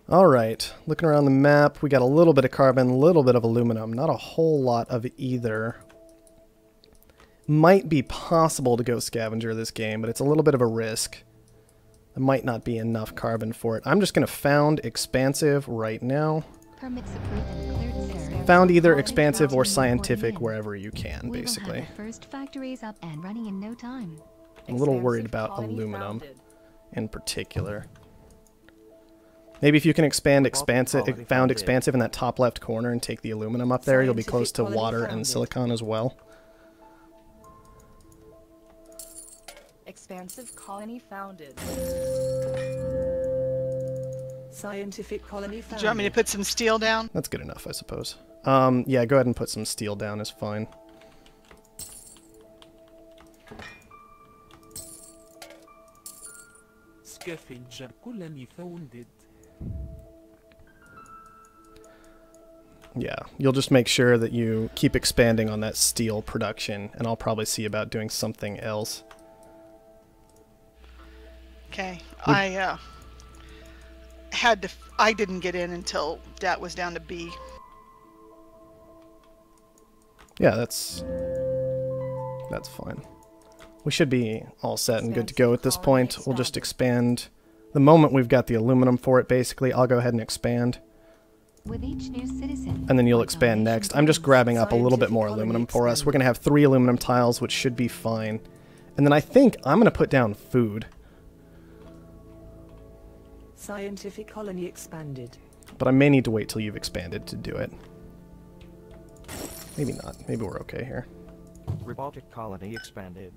Alright, looking around the map, we got a little bit of carbon, a little bit of aluminum, not a whole lot of either. Might be possible to go scavenger this game, but it's a little bit of a risk. There might not be enough carbon for it. I'm just going to found Expansive right now. Found either Expansive or Scientific wherever you can, basically. First factories up and running in no time. I'm a little worried about aluminum in particular. Maybe if you can found Expansive in that top left corner and take the aluminum up there, you'll be close to water and silicon as well. Expansive colony founded. Scientific colony founded. Do you want me to put some steel down? That's good enough, I suppose. Yeah, go ahead and put some steel down is fine. Scavenger colony founded. Yeah, you'll just make sure that you keep expanding on that steel production, and I'll probably see about doing something else. Okay, I didn't get in until dat was down to B. Yeah, that's fine. We should be all set and good to go at this point. We'll just expand. The moment we've got the aluminum for it, basically, I'll go ahead and expand. With each new citizen, And then you'll expand next. I'm just grabbing up a little bit more aluminum for us. We're going to have 3 aluminum tiles, which should be fine. And then I think I'm going to put down food. Scientific colony expanded. But I may need to wait till you've expanded to do it. Maybe not. Maybe we're okay here. Robotic colony expanded.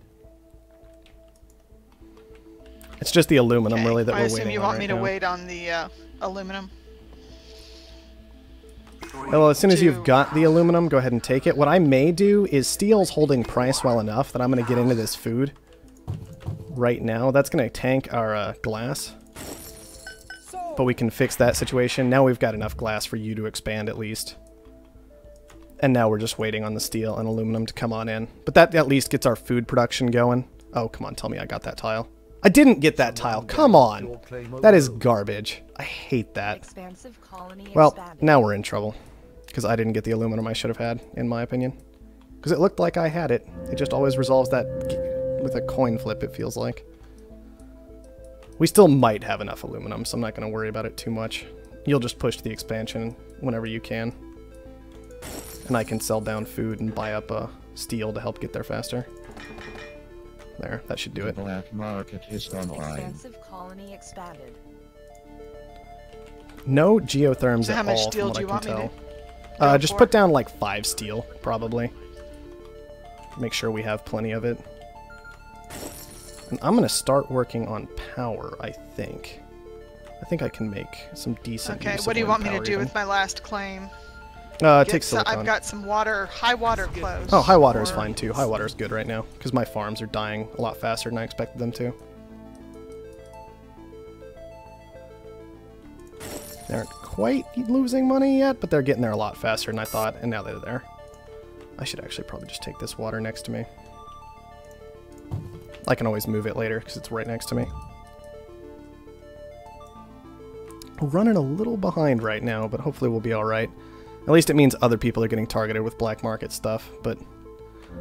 It's just the aluminum, Okay, really, that I we're assume waiting you on want right me to now. wait on the aluminum. Well, as soon as you've got the aluminum, go ahead and take it. What I may do is steel's holding price well enough that I'm going to get into this food right now. That's going to tank our glass. But we can fix that situation. Now we've got enough glass for you to expand at least. And now we're just waiting on the steel and aluminum to come on in. But that at least gets our food production going. Oh, come on, tell me I got that tile. I didn't get that tile. Come on. That is garbage. I hate that. Expansive colony Well, expanded. now we're in trouble. Because I didn't get the aluminum I should have had, in my opinion. Because it looked like I had it. It just always resolves that with a coin flip, it feels like. We still might have enough aluminum, so I'm not going to worry about it too much. You'll just push the expansion whenever you can. And I can sell down food and buy up steel to help get there faster. There, that should do it. Black market is online. Expansive colony expanded. No geotherms So at how much all, steel from do you what I want can me to tell. go Just for? put down like 5 steel, probably. Make sure we have plenty of it. And I'm going to start working on power, I think. I think I can make some decent Okay, use of what do you wind want me to power do even. with my last claim? Take silicon. I've got some water, high water close. Oh, high water is fine too. High water is good right now, because my farms are dying a lot faster than I expected them to. They aren't quite losing money yet, but they're getting there a lot faster than I thought, and now they're there. I should actually probably just take this water next to me. I can always move it later, because it's right next to me. We're running a little behind right now, but hopefully we'll be alright. At least it means other people are getting targeted with black market stuff, but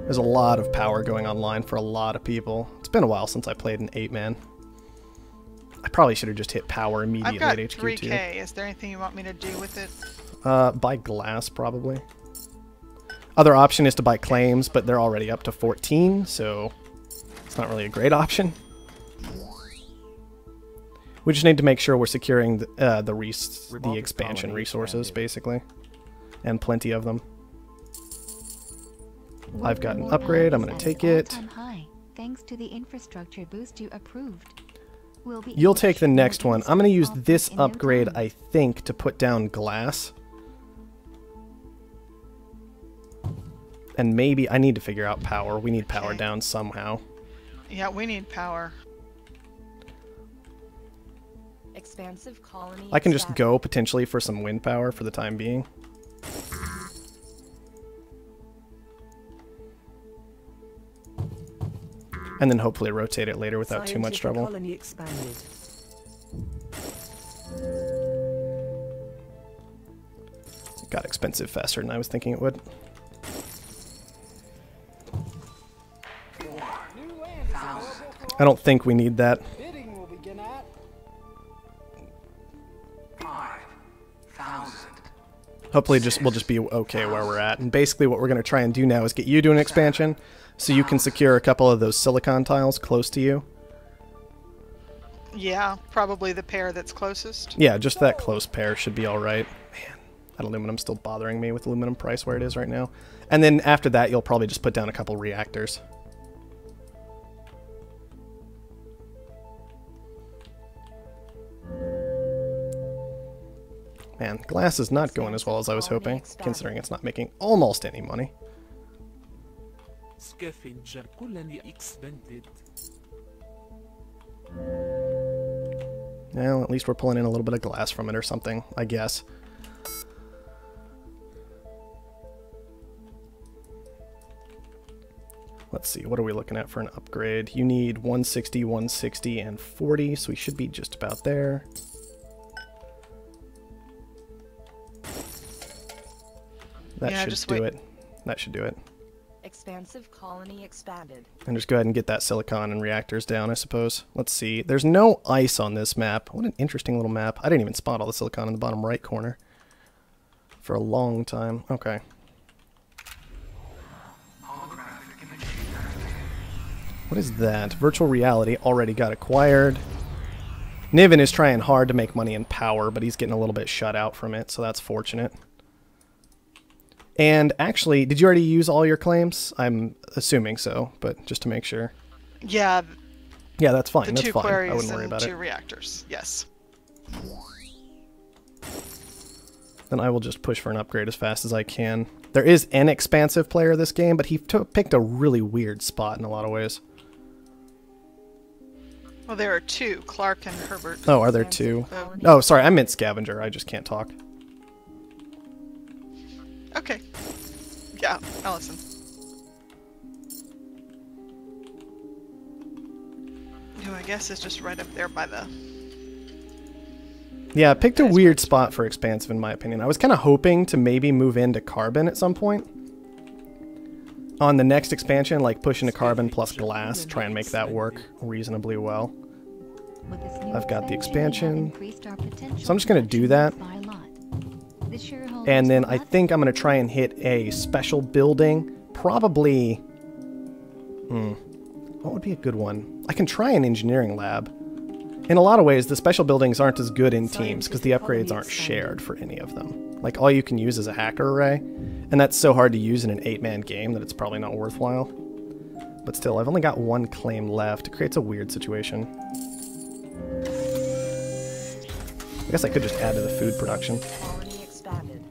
there's a lot of power going online for a lot of people. It's been a while since I played an 8-man. I probably should have just hit power immediately I've got at HQ2. 3K. Is there anything you want me to do with it? Buy glass, probably. Other option is to buy claims, but they're already up to 14, so it's not really a great option. We just need to make sure we're securing the expansion resources, basically. And plenty of them. I've got an upgrade, I'm going to take it. High, thanks to the infrastructure boost you approved. You'll take the next one. I'm going to use this upgrade, I think, to put down glass. And maybe I need to figure out power. We need power down somehow. Yeah, we need power. Expansive colony I can just expanded. go potentially for some wind power for the time being. And then hopefully rotate it later without too much Scientific trouble. colony expanded. Got expensive faster than I was thinking it would. I don't think we need that. Bidding will begin at 5,000. Hopefully we'll just be okay where we're at. And basically what we're going to try and do now is get you to an expansion so you can secure a couple of those silicon tiles close to you. Yeah, probably the pair that's closest. Yeah, just that close pair should be alright. Man, that aluminum's still bothering me with aluminum price where it is right now. And then after that, you'll probably just put down a couple reactors. Man, glass is not going as well as I was hoping, considering it's not making almost any money. Scavenger colony expanded. Well, at least we're pulling in a little bit of glass from it or something, I guess. Let's see, what are we looking at for an upgrade? You need 160, 160, and 40, so we should be just about there. That should do it. That should do it. Expansive colony expanded. And just go ahead and get that silicon and reactors down, I suppose. Let's see. There's no ice on this map. What an interesting little map. I didn't even spot all the silicon in the bottom right corner for a long time. Okay. What is that? Virtual reality already got acquired. Niven is trying hard to make money in power, but he's getting a little bit shut out from it, so that's fortunate. And actually, did you already use all your claims? I'm assuming so, but just to make sure. Yeah. Yeah, that's fine. The That's two fine. I quarries wouldn't worry and about two it. reactors. Yes. Then I will just push for an upgrade as fast as I can. There is an expansive player this game, but he picked a really weird spot in a lot of ways. Well, there are two, Clark and Herbert. Oh, are there two? Oh, sorry, I meant scavenger. I just can't talk. Okay. Yeah, Allison. Who I guess is just right up there by the... Yeah, I picked a weird spot for expansive in my opinion. I was kind of hoping to maybe move into carbon at some point. On the next expansion, like push into carbon plus glass, try and make that work reasonably well. With this new I've got the expansion, we have expansion. increased our potential So I'm just going to do that. by a lot. This shareholders And then will I not think I'm going to try and hit a special building. Probably... what would be a good one? I can try an engineering lab. In a lot of ways, the special buildings aren't as good in teams because the upgrades aren't shared for any of them. Like, all you can use is a hacker array, and that's so hard to use in an 8-man game that it's probably not worthwhile. But still, I've only got one claim left. It creates a weird situation. I guess I could just add to the food production. Colony expanded.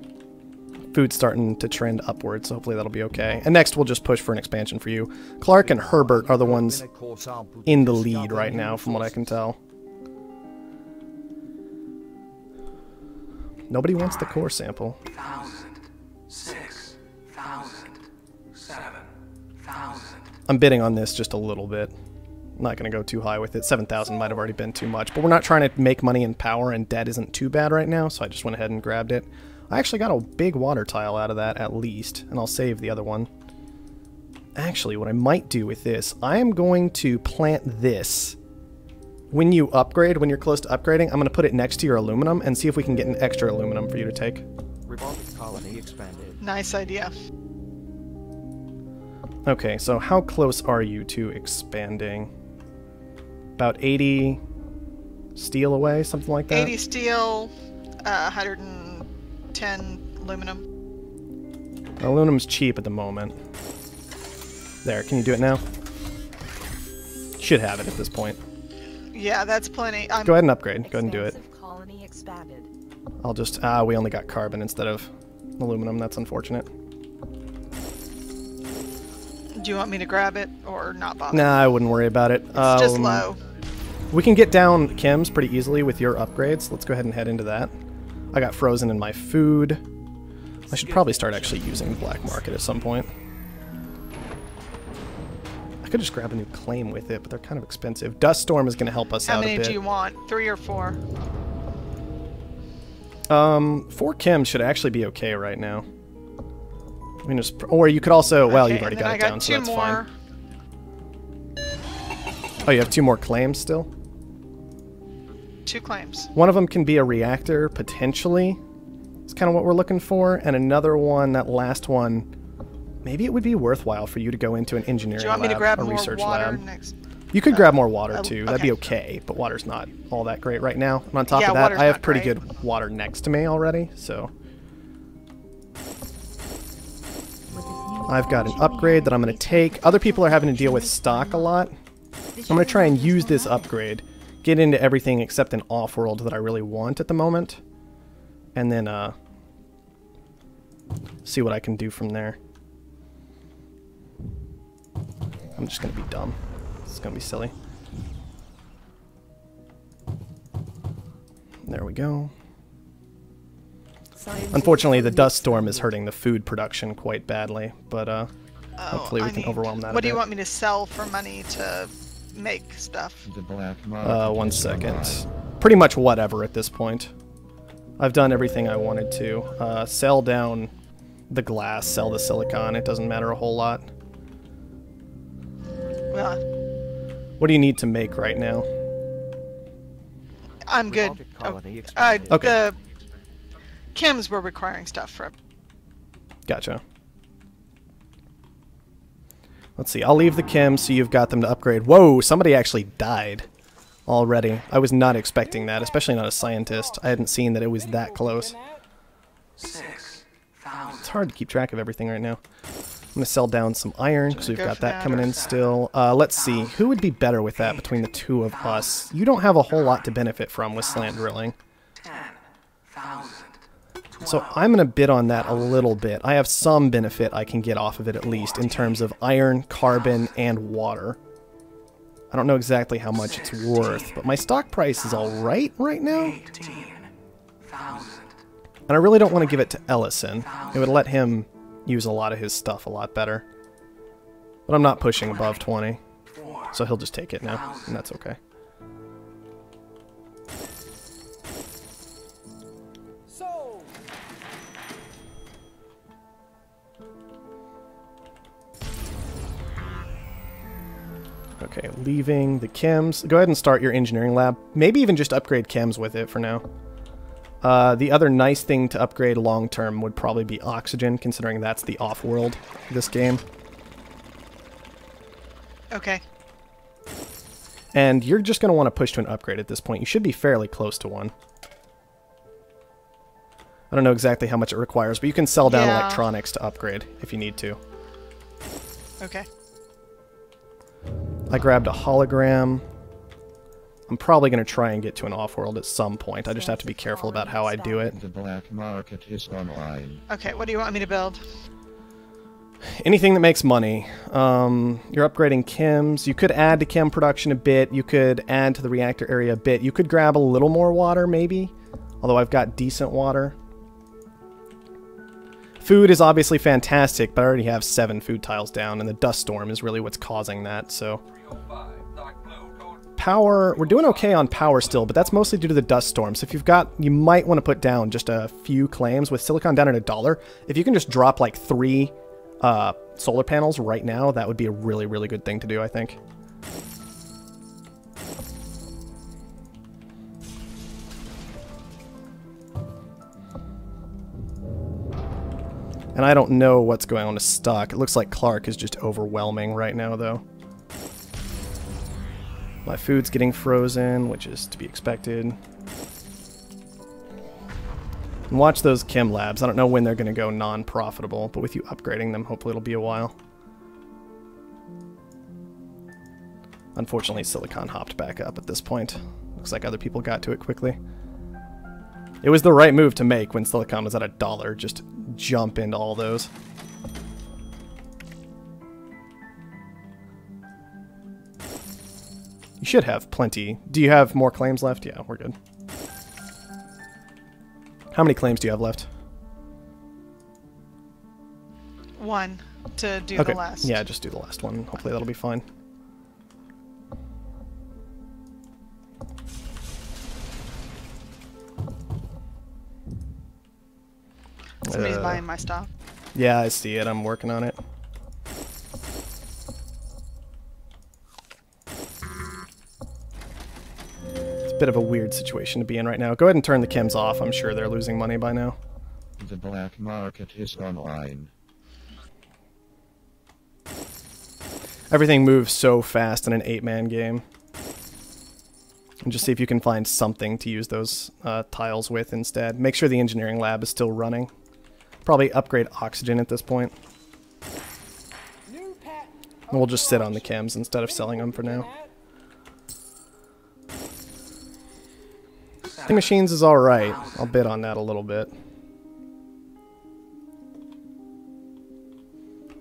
Food's starting to trend upwards, so hopefully that'll be okay. And next we'll just push for an expansion for you. Clark and Herbert are the ones in the lead right now, from what I can tell. Nobody wants the core sample. 1,000, 6,000, 7,000. I'm bidding on this just a little bit. I'm not going to go too high with it. 7,000 might have already been too much, but we're not trying to make money in power, and debt isn't too bad right now, so I just went ahead and grabbed it. I actually got a big water tile out of that, at least, and I'll save the other one. Actually, what I might do with this, I am going to plant this. When you upgrade, when you're close to upgrading, I'm going to put it next to your aluminum and see if we can get an extra aluminum for you to take. Robotic colony expanded. Nice idea. Okay, so how close are you to expanding? About 80 steel away, something like that? 80 steel, 110 aluminum. Aluminum's cheap at the moment. There, can you do it now? Should have it at this point. Yeah, that's plenty. Go ahead and upgrade. Go ahead and do it. Expansive colony expanded. I'll just... we only got carbon instead of aluminum. That's unfortunate. Do you want me to grab it or not bother? Nah, I wouldn't worry about it. It's just low. We can get down chems pretty easily with your upgrades. Let's go ahead and head into that. I got frozen in my food. I should probably start actually using the black market at some point. I could just grab a new claim with it, but they're kind of expensive. Dust Storm is going to help us How out a many bit. do you want? 3 or 4? 4 chems should actually be okay right now. I mean, or you could also, well, Okay, you've already and then got I it down, so two that's more. fine. Oh, you have 2 more claims still? 2 claims. One of them can be a reactor, potentially. It's kind of what we're looking for. And another one, that last one, maybe it would be worthwhile for you to go into an engineering Do you want me lab, to grab a more research water lab. next? You could grab more water too. That'd be okay. okay, but water's not all that great right now. And on top Yeah, of that, water's I have not pretty great. good water next to me already, so I've got an upgrade that I'm going to take. Other people are having to deal with stock a lot. I'm going to try and use this upgrade, get into everything except an Offworld that I really want at the moment, and then see what I can do from there. I'm just going to be dumb. It's going to be silly. There we go. Unfortunately, the dust storm is hurting the food production quite badly, but hopefully we can overwhelm that a What do you bit. want me to sell for money to make stuff? The black market 1 is second. online. Pretty much whatever at this point. I've done everything I wanted to. Sell down the glass, sell the silicon. It doesn't matter a whole lot. Well, What do you need to make right now? I'm good. Robotic colony expanded. Okay. The chems were requiring stuff for. Gotcha. Let's see. I'll leave the chem so you've got them to upgrade. Whoa, somebody actually died already. I was not expecting that, especially not a scientist. I hadn't seen that it was that close. 6,000. It's hard to keep track of everything right now. I'm going to sell down some iron because we've Go got for that that coming or- in still. Let's see. Who would be better with that between the two of us? You don't have a whole lot to benefit from with slant drilling. 10,000. So I'm going to bid on that a little bit. I have some benefit I can get off of it at least in terms of iron, carbon, and water. I don't know exactly how much it's worth, but my stock price is alright right now. 18,000. And I really don't want to give it to Ellison. It would let him use a lot of his stuff a lot better. But I'm not pushing above 20, so he'll just take it now, and that's okay. Okay, leaving the chems. Go ahead and start your engineering lab. Maybe even just upgrade chems with it for now. The other nice thing to upgrade long-term would probably be oxygen, considering that's the off-world this game. Okay. And you're just going to want to push to an upgrade at this point. You should be fairly close to one. I don't know exactly how much it requires, but you can sell down Yeah. electronics to upgrade if you need to. Okay. I grabbed a hologram. I'm probably going to try and get to an off-world at some point. I just have to be careful about how I do it. The black market is online. Okay. What do you want me to build? Anything that makes money. You're upgrading chems. You could add to chem production a bit. You could add to the reactor area a bit. You could grab a little more water, maybe. Although I've got decent water. Food is obviously fantastic, but I already have 7 food tiles down, and the dust storm is really what's causing that, so... Power, we're doing okay on power still, but that's mostly due to the dust storm. So if you've got, you might want to put down just a few claims with silicon down at $1. If you can just drop like 3 solar panels right now, that would be a really, really good thing to do, I think. And I don't know what's going on with stock. It looks like Clark is just overwhelming right now, though. My food's getting frozen, which is to be expected. And watch those chem labs. I don't know when they're going to go non-profitable, but with you upgrading them, hopefully it'll be a while. Unfortunately, Silicon hopped back up at this point. Looks like other people got to it quickly. It was the right move to make when Silicon was at $1. Just jump into all those. You should have plenty. Do you have more claims left? Yeah, we're good. How many claims do you have left? 1 to do Okay. the last. Yeah, just do the last one. Hopefully that'll be fine. Somebody's buying my stuff. Yeah, I see it. I'm working on it. It's a bit of a weird situation to be in right now. Go ahead and turn the chems off. I'm sure they're losing money by now. The black market is online. Everything moves so fast in an 8-man game. And just see if you can find something to use those tiles with instead. Make sure the engineering lab is still running. Probably upgrade oxygen at this point. And we'll just sit on the chems instead of selling them for now. The machines is alright. I'll bid on that a little bit.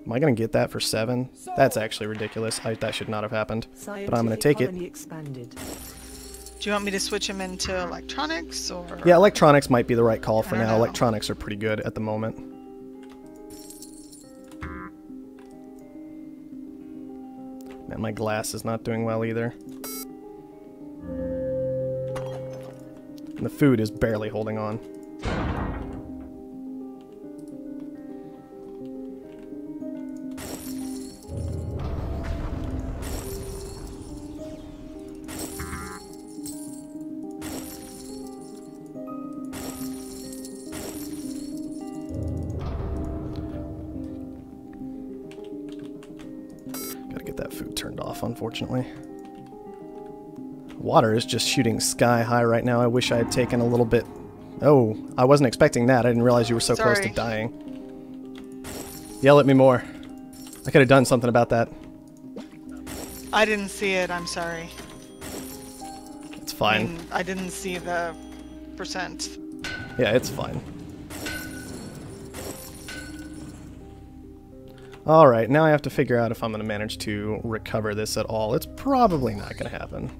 Am I going to get that for 7? That's actually ridiculous. That should not have happened. But I'm going to take it. Do you want me to switch them into electronics or? Yeah, electronics might be the right call for now. Electronics are pretty good at the moment. Man, my glass is not doing well either. And the food is barely holding on. Unfortunately. Water is just shooting sky high right now. I wish I had taken a little bit... Oh, I wasn't expecting that. I didn't realize you were so close to dying. Yell at me more. I could have done something about that. I didn't see it, I'm sorry. It's fine. I didn't see the percent. Yeah, it's fine. Alright, now I have to figure out if I'm going to manage to recover this at all. It's probably not going to happen.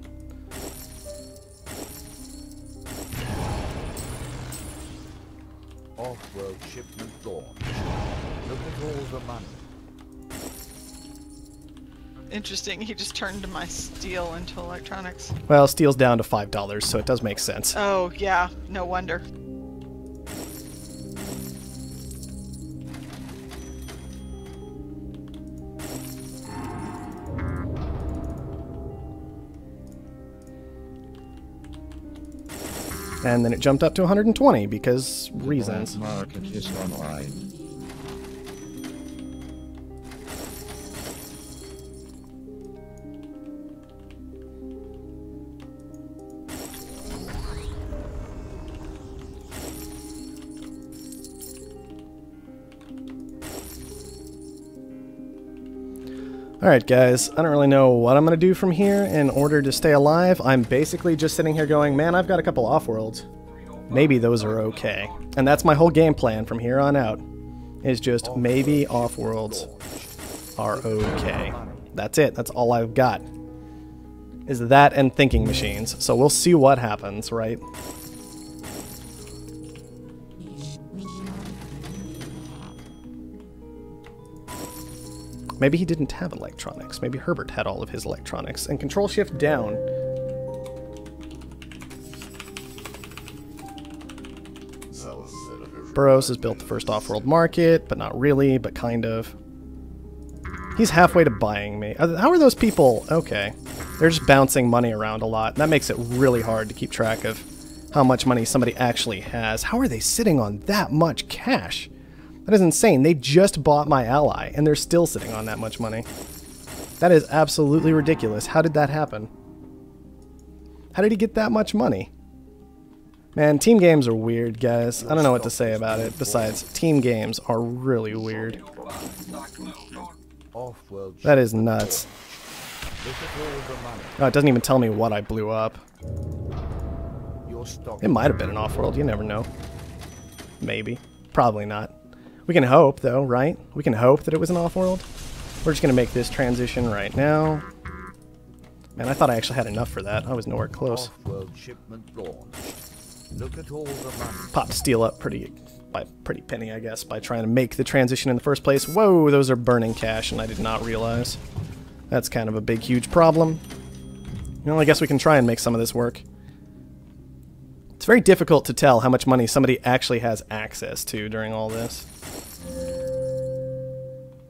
Offworld shipment launched. Look at all the money. Interesting, he just turned my steel into electronics. Well, steel's down to $5, so it does make sense. Oh, yeah, no wonder. And then it jumped up to 120 because reasons. The black market is online. Alright guys, I don't really know what I'm going to do from here in order to stay alive. I'm basically just sitting here going, man, I've got a couple off-worlds. Maybe those are okay. And that's my whole game plan from here on out. Is just maybe off-worlds are okay. That's it. That's all I've got. Is that and thinking machines. So we'll see what happens, right? Maybe he didn't have electronics. Maybe Herbert had all of his electronics. And control shift down. Burroughs has built the first off-world market, but not really, but kind of. He's halfway to buying me. How are those people? Okay. They're just bouncing money around a lot. That makes it really hard to keep track of how much money somebody actually has. How are they sitting on that much cash? That is insane. They just bought my ally, and they're still sitting on that much money. That is absolutely ridiculous. How did that happen? How did he get that much money? Man, team games are weird, guys. I don't know what to say about it. Besides, team games are really weird. That is nuts. Oh, it doesn't even tell me what I blew up. It might have been an off-world. You never know. Maybe. Probably not. We can hope, though, right? We can hope that it was an off-world. We're just going to make this transition right now. Man, I thought I actually had enough for that. I was nowhere close. Look at all the money. Popped steel up by pretty penny, I guess, by trying to make the transition in the first place. Whoa, those are burning cash, and I did not realize. That's kind of a big, huge problem. Well, I guess we can try and make some of this work. It's very difficult to tell how much money somebody actually has access to during all this.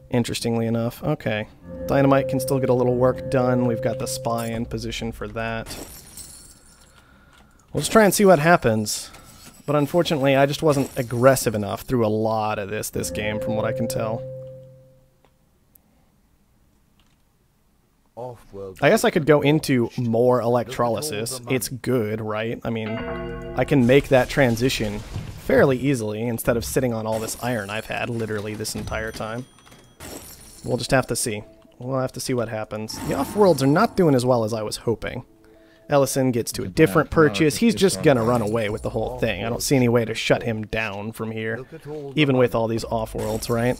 Interestingly enough. Okay. Dynamite can still get a little work done. We've got the spy in position for that. We'll just try and see what happens. But unfortunately, I just wasn't aggressive enough through a lot of this game, from what I can tell. Offworld. I guess I could go into more electrolysis. It's good, right? I mean, I can make that transition fairly easily instead of sitting on all this iron I've had literally this entire time. We'll just have to see. We'll have to see what happens. The Offworlds are not doing as well as I was hoping. Ellison gets to a different purchase. He's just gonna run away with the whole thing. I don't see any way to shut him down from here, even with all these Offworlds, right?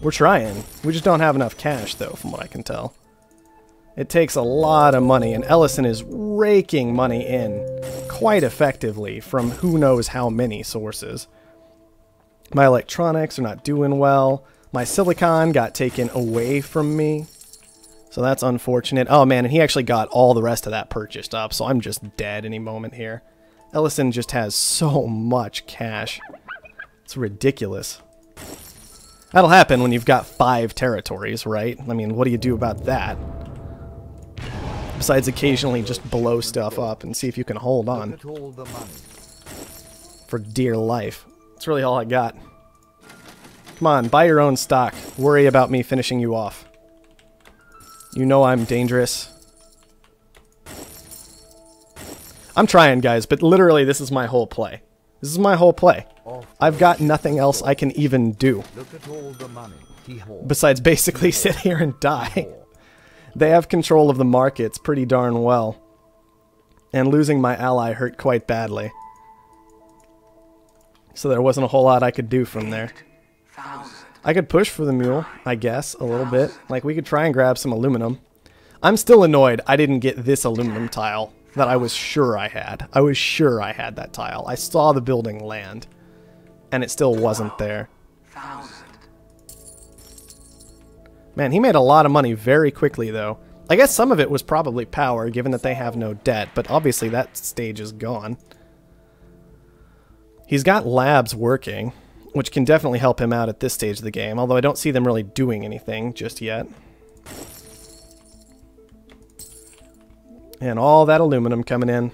We're trying. We just don't have enough cash, though, from what I can tell. It takes a lot of money, and Ellison is raking money in quite effectively from who knows how many sources. My electronics are not doing well. My silicon got taken away from me, so that's unfortunate. Oh, man, and he actually got all the rest of that purchased up, so I'm just dead any moment here. Ellison just has so much cash. It's ridiculous. That'll happen when you've got 5 territories, right? I mean, what do you do about that? Besides occasionally just blow stuff up and see if you can hold on. For dear life. That's really all I got. Come on, buy your own stock. Worry about me finishing you off. You know I'm dangerous. I'm trying, guys, but literally this is my whole play. This is my whole play. I've got nothing else I can even do. Besides basically sit here and die. They have control of the markets pretty darn well. And losing my ally hurt quite badly. So there wasn't a whole lot I could do from there. I could push for the mule, I guess, a little bit. Like, we could try and grab some aluminum. I'm still annoyed I didn't get this aluminum tile that I was sure I had. I was sure I had that tile. I saw the building land. And it still wasn't there. Man, he made a lot of money very quickly, though. I guess some of it was probably power, given that they have no debt, but obviously that stage is gone. He's got labs working, which can definitely help him out at this stage of the game, although I don't see them really doing anything just yet. And all that aluminum coming in.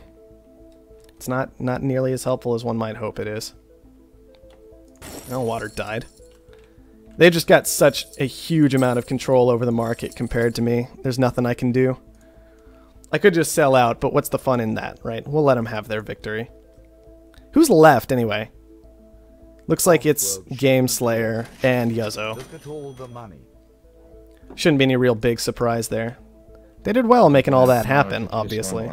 It's not nearly as helpful as one might hope it is. Oh, water died. They just got such a huge amount of control over the market compared to me. There's nothing I can do. I could just sell out, but what's the fun in that, right? We'll let them have their victory. Who's left, anyway? Looks like it's Game Slayer and Yuzzo. Shouldn't be any real big surprise there. They did well making all that happen, obviously.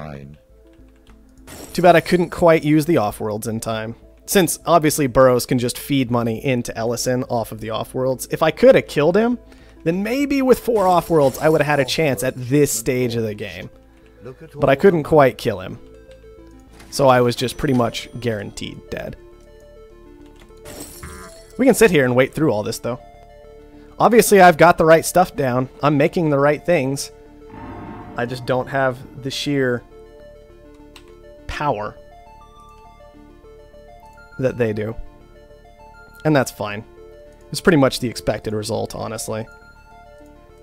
Too bad I couldn't quite use the Offworlds in time. Since, obviously, Burroughs can just feed money into Ellison off of the Offworlds. If I could have killed him, then maybe with 4 Offworlds I would have had a chance at this stage of the game. But I couldn't quite kill him. So I was just pretty much guaranteed dead. We can sit here and wait through all this, though. Obviously, I've got the right stuff down. I'm making the right things. I just don't have the sheer power that they do. And that's fine. It's pretty much the expected result, honestly.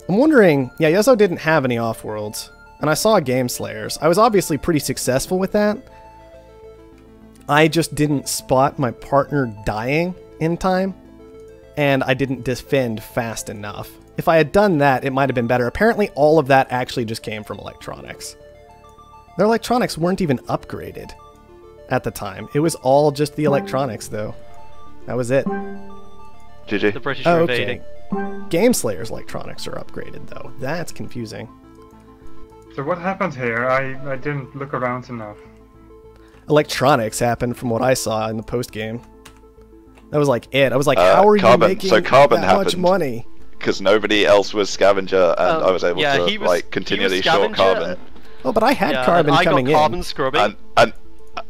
I'm wondering... Yeah, Yuzzo didn't have any Offworlds. And I saw Game Slayers. I was obviously pretty successful with that. I just didn't spot my partner dying in time. And I didn't defend fast enough. If I had done that, it might have been better. Apparently, all of that actually just came from electronics. Their electronics weren't even upgraded at the time. It was all just the electronics, though. That was it. GG. The British are invading. Game Slayer's electronics are upgraded, though. That's confusing. So what happened here? I didn't look around enough. Electronics happened from what I saw in the post-game. That was like it. I was like, how are you making that much money? Because nobody else was scavenger, and I was able to like continually short carbon. Oh, but I had carbon coming in. I got carbon scrubbing.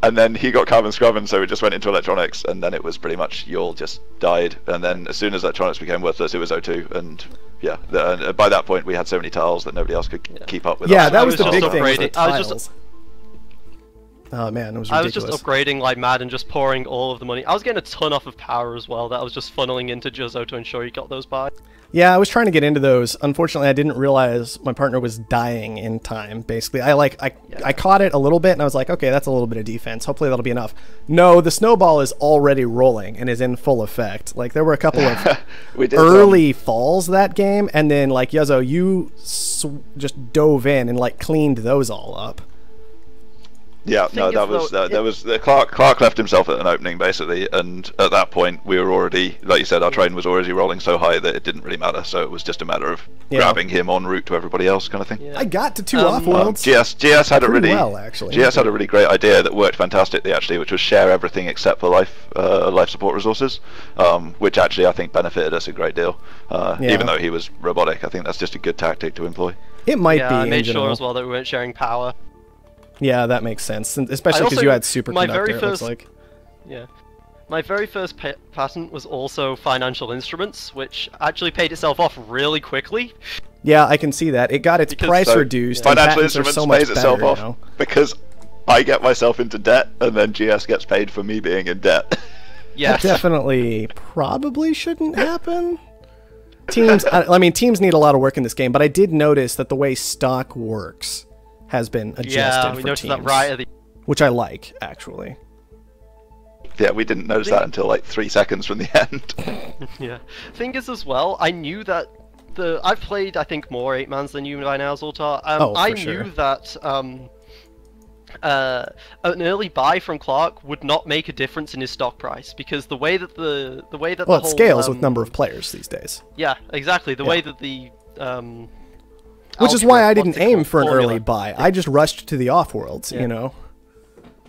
And then he got carbon scrubbing, so we just went into electronics, and then it was pretty much you all just died. And then as soon as electronics became worthless, it was O2, and yeah, by that point we had so many tiles that nobody else could keep up with. Yeah, us. that was the big thing. Was the tiles. Oh man, it was I was ridiculous. just upgrading like mad and just pouring all of the money. I was getting a ton off of power as well that I was just funneling into Juzzo to ensure he got those buys. Yeah, I was trying to get into those. Unfortunately, I didn't realize my partner was dying in time. Basically, I caught it a little bit, and I was like, okay, that's a little bit of defense. Hopefully, that'll be enough. No, the snowball is already rolling and is in full effect. Like there were a couple of early falls that game, and then like Yuzzo, you just dove in and like cleaned those all up. Yeah, no, that was Clark left himself at an opening basically, and at that point we were already, like you said, our train was already rolling so high that it didn't really matter. So it was just a matter of grabbing him en route to everybody else, kind of thing. Yeah. I got to 2 Offworlds. GS had a really actually. GS had a really great idea that worked fantastically actually, which was share everything except for life support resources, which actually I think benefited us a great deal. Even though he was robotic, I think that's just a good tactic to employ. It might be. I made sure as well that we weren't sharing power. Yeah, that makes sense, especially because you had superconductor. It looks like. Yeah, my very first patent was also financial instruments, which actually paid itself off really quickly. Yeah, I can see that. It got its price reduced. Financial instruments pays itself off because I get myself into debt, and then GS gets paid for me being in debt. Yeah, that definitely probably shouldn't happen. Teams, I mean, teams need a lot of work in this game, but I did notice that the way stock works has been adjusted we for noticed teams, that right at the... which I like, actually. Yeah, we didn't notice that until like 3 seconds from the end. Yeah. Thing is as well, I knew that I've played, I think, more 8-mans than you by now, Zoltar. I knew that an early buy from Clark would not make a difference in his stock price, because the way that the it scales with number of players these days. Yeah, exactly. The way that the which is why I didn't aim for an early buy. I just rushed to the Offworlds, you know.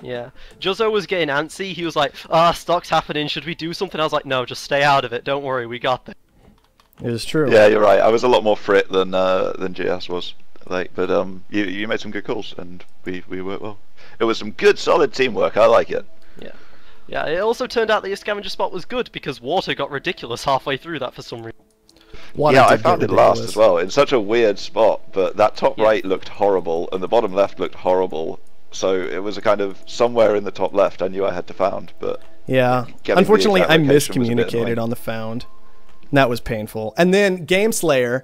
Yeah. Juzzo was getting antsy. He was like, stock's happening. Should we do something? I was like, no, just stay out of it. Don't worry, we got this. It is true. Yeah, you're right. I was a lot more frit than GS was. Like, but you made some good calls, and we worked well. It was some good, solid teamwork. I like it. Yeah. Yeah, it also turned out that your scavenger spot was good, because water got ridiculous halfway through that for some reason. Yeah, I found it last as well, in such a weird spot, but that top right looked horrible, and the bottom left looked horrible, so it was a kind of somewhere in the top left I knew I had to found, but... Yeah, unfortunately I miscommunicated on the found. That was painful. And then Gameslayer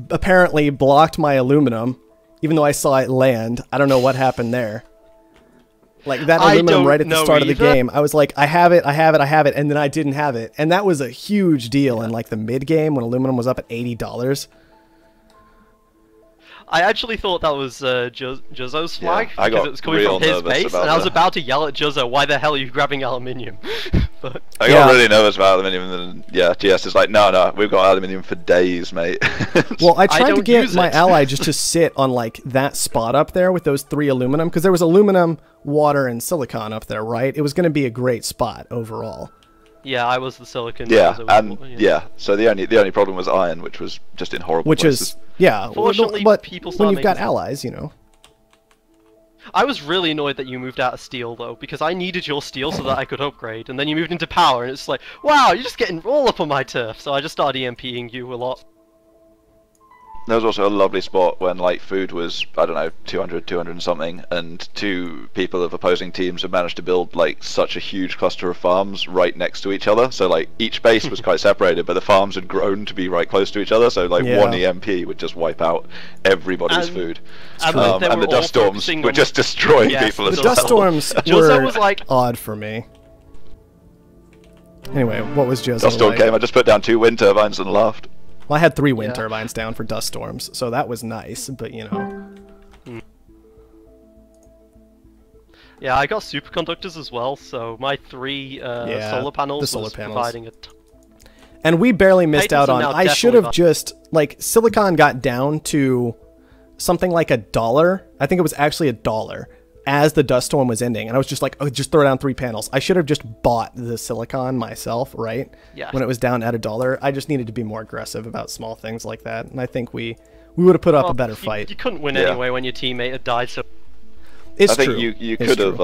apparently blocked my aluminum, even though I saw it land. I don't know what happened there. Like, that aluminum right at the start of the game, I was like, I have it, and then I didn't have it. And that was a huge deal in, like, the mid-game when aluminum was up at $80. I actually thought that was Juzzo's flag, I because got it was coming from his base, and I was about to yell at Juzzo, why the hell are you grabbing aluminium? But, I got really nervous about aluminium, and yeah, GS is like, no, we've got aluminium for days, mate. Well, I tried to get my ally just to sit on, like, that spot up there with those 3 aluminum, because there was aluminum, water, and silicon up there, right? It was going to be a great spot overall. Yeah, I was the silicon. Yeah, and so the only problem was iron, which was just in horrible places. Fortunately, but people when you've got allies, you know. I was really annoyed that you moved out of steel, though, because I needed your steel so that I could upgrade, and then you moved into power, and it's like, wow, you're just getting all up on my turf, so I just started EMPing you a lot. There was also a lovely spot when, like, food was, I don't know, 200 and something, and 2 people of opposing teams had managed to build, like, such a huge cluster of farms right next to each other, so, like, each base was quite separated, but the farms had grown to be right close to each other, so, like, one EMP would just wipe out everybody's food. And the dust storms were just destroying people as well. The dust storms were odd for me. Anyway, what was Juzzo Dust storm came, I just put down 2 wind turbines and laughed. Well, I had 3 wind turbines down for dust storms, so that was nice, but you know. Yeah, I got superconductors as well, so my 3 solar panels was providing a and we barely missed out on... I should have just... Like, silicon got down to something like $1. I think it was actually $1 as the dust storm was ending, and I was just like, oh, just throw down 3 panels. I should have just bought the silicon myself, right? Yeah. When it was down at $1. I just needed to be more aggressive about small things like that, and I think we would have put up a better fight. You couldn't win anyway when your teammate had died, so... It's true. I think you could have...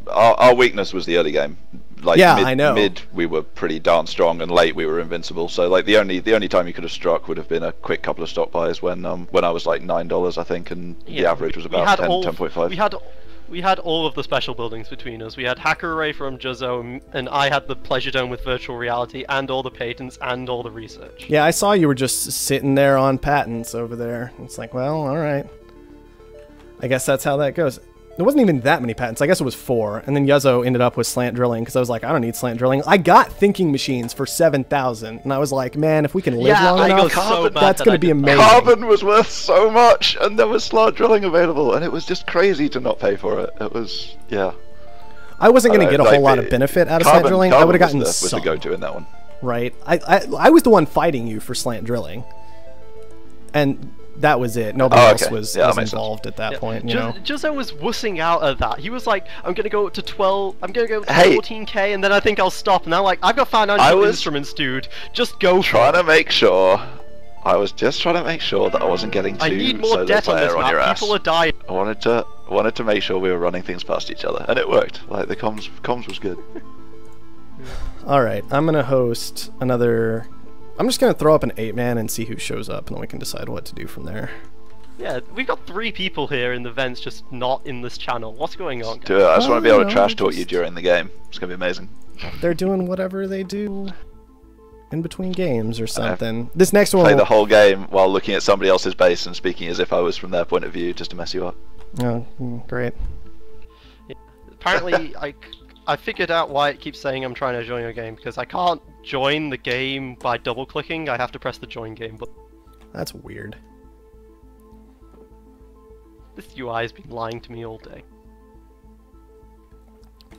Our weakness was the early game. Like, I know. Mid, we were pretty darn strong, and late we were invincible. So, like, the only time you could have struck would have been a quick couple of stock buys when I was like $9, I think, and the average was about 10.5. We had all of the special buildings between us. We had Hacker Array from Juzzo, and I had the Pleasure Dome with virtual reality, and all the patents, and all the research. Yeah, I saw you were just sitting there on patents over there. It's like, well, alright. I guess that's how that goes. There wasn't even that many patents. I guess it was 4. And then Yuzzo ended up with slant drilling because I was like, I don't need slant drilling. I got thinking machines for 7,000. And I was like, man, if we can live long enough, that's going to be amazing. Carbon was worth so much, and there was slant drilling available, and it was just crazy to not pay for it. It was, yeah. I wasn't going to get a whole lot of benefit out of slant drilling. I would have gotten was the go-to in that one. Right. I was the one fighting you for slant drilling. And that was it. Nobody else was involved at that point, you know. Juzzo was wussing out at that. He was like, I'm gonna go up to 12, I'm gonna go to 14k, and then I think I'll stop. And I'm like, I've got financial instruments, dude. Just go for it. Trying to make sure. I was just trying to make sure that I wasn't getting too I need more debt on this map. People are dying. I wanted to make sure we were running things past each other, and it worked. Like the comms was good. All right, I'm gonna host another. I'm just going to throw up an 8-man and see who shows up, and then we can decide what to do from there. Yeah, we've got 3 people here in the vents, just not in this channel. What's going on? Do it. I just want to be able to trash talk you during the game. It's going to be amazing. They're doing whatever they do in between games or something. This next one... Play the whole game while looking at somebody else's base and speaking as if I was from their point of view, just to mess you up. Oh, great. Yeah. Apparently, I figured out why it keeps saying I'm trying to join your game, because I can't join the game by double-clicking. I have to press the join game button. That's weird. This UI has been lying to me all day.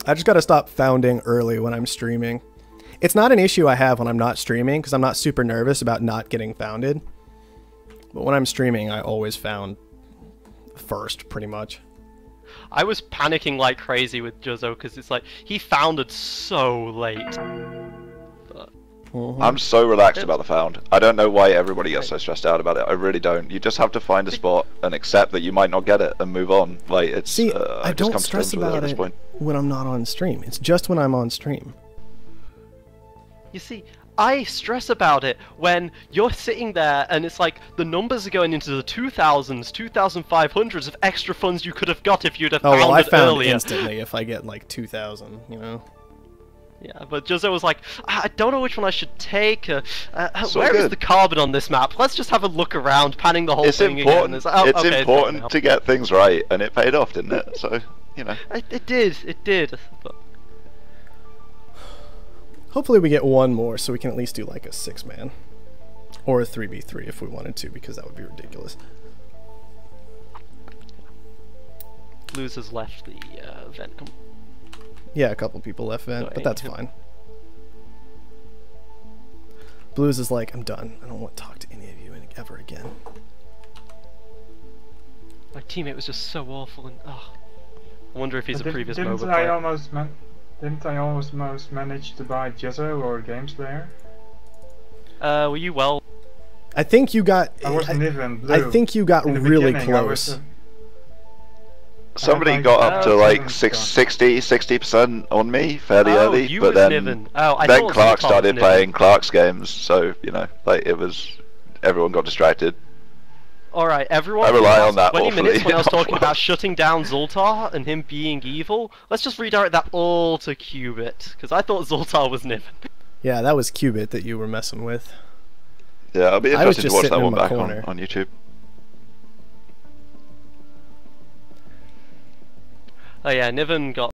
I just gotta stop founding early when I'm streaming. It's not an issue I have when I'm not streaming, because I'm not super nervous about not getting founded. But when I'm streaming, I always found first, pretty much. I was panicking like crazy with Juzzo because it's like he founded so late. But... I'm so relaxed about the found. I don't know why everybody gets so stressed out about it. I really don't. You just have to find a spot and accept that you might not get it and move on. Like it's. See, I don't stress about it when I'm not on stream. It's just when I'm on stream. You see, I stress about it when you're sitting there and it's like the numbers are going into the 2000s, 2500s of extra funds you could have got if you'd have found it earlier. I found instantly if I get like 2000, you know. Yeah, but Juzzo was like, I don't know which one I should take. Where is the carbon on this map? Let's just have a look around, panning the whole thing again. It's important to get things right, and it paid off, didn't it? So, you know. It did. But... Hopefully we get one more so we can at least do like a 6-man. Or a 3v3 if we wanted to, because that would be ridiculous. Blues has left the vent. Yeah, a couple people left vent, but that's fine. Blues is like, I'm done. I don't want to talk to any of you ever again. My teammate was just so awful, and I wonder if he's a previous MOBA player. Didn't I almost manage to buy Juzzo or Games Player? Were you well? I think you got. I wasn't even blue. I think you got really close. Somebody got up to like 60% on me fairly early, but then Clark started playing Clark's games, so you know, like it was, everyone got distracted. Alright, everyone. I rely on that 20 minutes when I was talking about shutting down Zoltar and him being evil. Let's just redirect that all to Qubit, because I thought Zoltar was Niven. Yeah, that was Qubit that you were messing with. Yeah, I'll be interested to watch that one back on YouTube. Oh yeah, Niven got